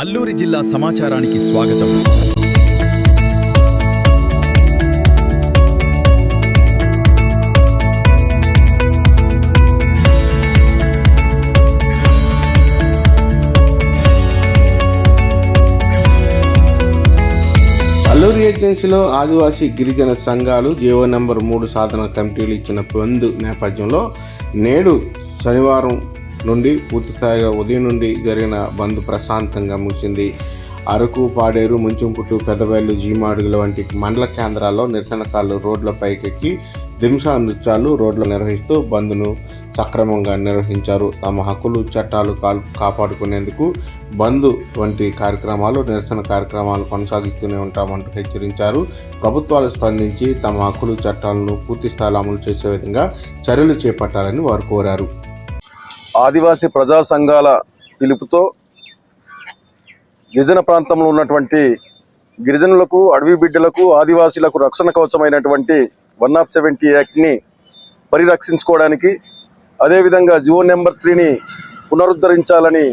అల్లూరి జిల్లా సమాచారానికి స్వాగతం. అల్లూరి ఏజెన్సీలో ఆదివాసీ గిరిజన సంఘాలు జీవో నెంబర్ 3 సాధన కమిటీలు ఇచ్చిన బంద్ నేపథ్యంలో నేడు శనివారం నుండి పూర్తిస్థాయిగా ఉదయం నుండి జరిగిన బంద్ ప్రశాంతంగా ముగిసింది. అరకు, పాడేరు, ముంచుంపుట్టు, పెదబయలు, జీమాడుగుల వంటి మండల కేంద్రాల్లో నిరసనకారులు రోడ్లపైకెక్కి దింసా నృత్యాలు రోడ్లు నిర్వహిస్తూ బంద్ను సక్రమంగా నిర్వహించారు. తమ హక్కులు, చట్టాలు కాపాడుకునేందుకు బంద్ వంటి కార్యక్రమాలు, నిరసన కార్యక్రమాలు కొనసాగిస్తూనే ఉంటామంటూ హెచ్చరించారు. ప్రభుత్వాలు స్పందించి తమ హక్కులు, చట్టాలను పూర్తిస్థాయిలో అమలు చేసే విధంగా చర్యలు చేపట్టాలని వారు కోరారు. ఆదివాసీ ప్రజా సంఘాల పిలుపుతో గిరిజన ప్రాంతంలో ఉన్నటువంటి గిరిజనులకు, అడవి బిడ్డలకు, ఆదివాసీలకు రక్షణ కవచమైనటువంటి 170 యాక్ట్ని పరిరక్షించుకోవడానికి, అదేవిధంగా జీవో నెంబర్ 3ని పునరుద్ధరించాలని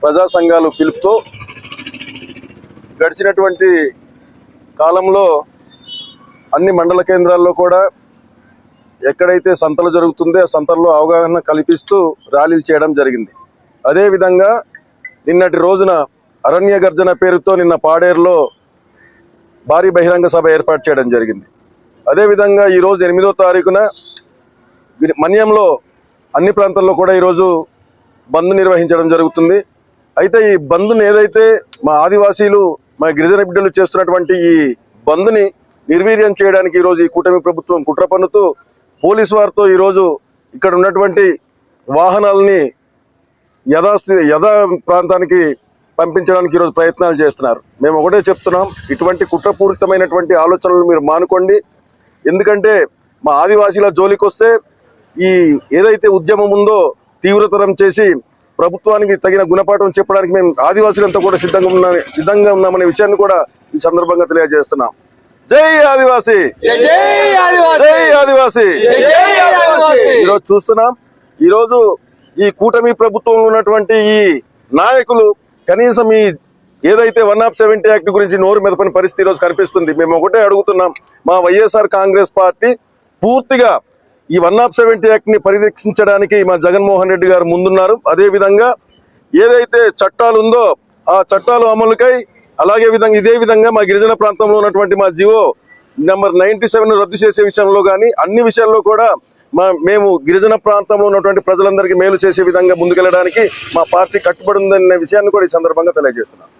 ప్రజా సంఘాలు పిలుపుతో గడిచినటువంటి కాలంలో అన్ని మండల కేంద్రాల్లో కూడా ఎక్కడైతే సంతలు జరుగుతుందో ఆ సంతల్లో అవగాహన కల్పిస్తూ ర్యాలీలు చేయడం జరిగింది. అదేవిధంగా నిన్నటి రోజున అరణ్య గర్జన పేరుతో నిన్న పాడేరులో భారీ బహిరంగ సభ ఏర్పాటు చేయడం జరిగింది. అదేవిధంగా ఈరోజు 8వ తారీఖున మన్యంలో అన్ని ప్రాంతాల్లో కూడా ఈరోజు బంద్ నిర్వహించడం జరుగుతుంది. అయితే ఈ బంద్ని ఏదైతే మా ఆదివాసీలు, మా గిరిజన బిడ్డలు చేస్తున్నటువంటి ఈ బంద్ని నిర్వీర్యం చేయడానికి ఈరోజు ఈ కూటమి ప్రభుత్వం కుట్ర పన్నుతూ పోలీసు వారితో ఈరోజు ఇక్కడ ఉన్నటువంటి వాహనాలని యథా ప్రాంతానికి పంపించడానికి ఈరోజు ప్రయత్నాలు చేస్తున్నారు. మేము ఒకటే చెప్తున్నాం, ఇటువంటి కుట్రపూరితమైనటువంటి ఆలోచనలు మీరు మానుకోండి. ఎందుకంటే మా ఆదివాసీల జోలికి వస్తే ఈ ఏదైతే ఉద్యమం ఉందో తీవ్రతరం చేసి ప్రభుత్వానికి తగిన గుణపాఠం చెప్పడానికి మేము ఆదివాసీలంతా కూడా సిద్ధంగా ఉన్నామనే విషయాన్ని కూడా ఈ సందర్భంగా తెలియజేస్తున్నాం. జై ఆదివాసీ, జై ఆదివాసీ. ఈరోజు చూస్తున్నాం, ఈరోజు ఈ కూటమి ప్రభుత్వంలో ఉన్నటువంటి ఈ నాయకులు కనీసం ఈ ఏదైతే 170 యాక్ట్ గురించి నోరు మెదపని పరిస్థితి ఈరోజు కనిపిస్తుంది. మేము ఒకటే అడుగుతున్నాం, మా వైఎస్ఆర్ కాంగ్రెస్ పార్టీ పూర్తిగా ఈ 170 యాక్ట్ని పరిరక్షించడానికి మా జగన్మోహన్ రెడ్డి గారు ముందున్నారు. అదేవిధంగా ఏదైతే చట్టాలు ఉందో ఆ చట్టాలు అమలుకై ఇదే విధంగా మా గిరిజన ప్రాంతంలో ఉన్నటువంటి మా జీవో నెంబర్ 97 రద్దు చేసే విషయంలో కానీ అన్ని విషయాల్లో కూడా మేము గిరిజన ప్రాంతంలో ఉన్నటువంటి ప్రజలందరికీ మేలు చేసే విధంగా ముందుకెళ్ళడానికి మా పార్టీ కట్టుబడి ఉందనే విషయాన్ని కూడా ఈ సందర్భంగా తెలియజేస్తున్నాం.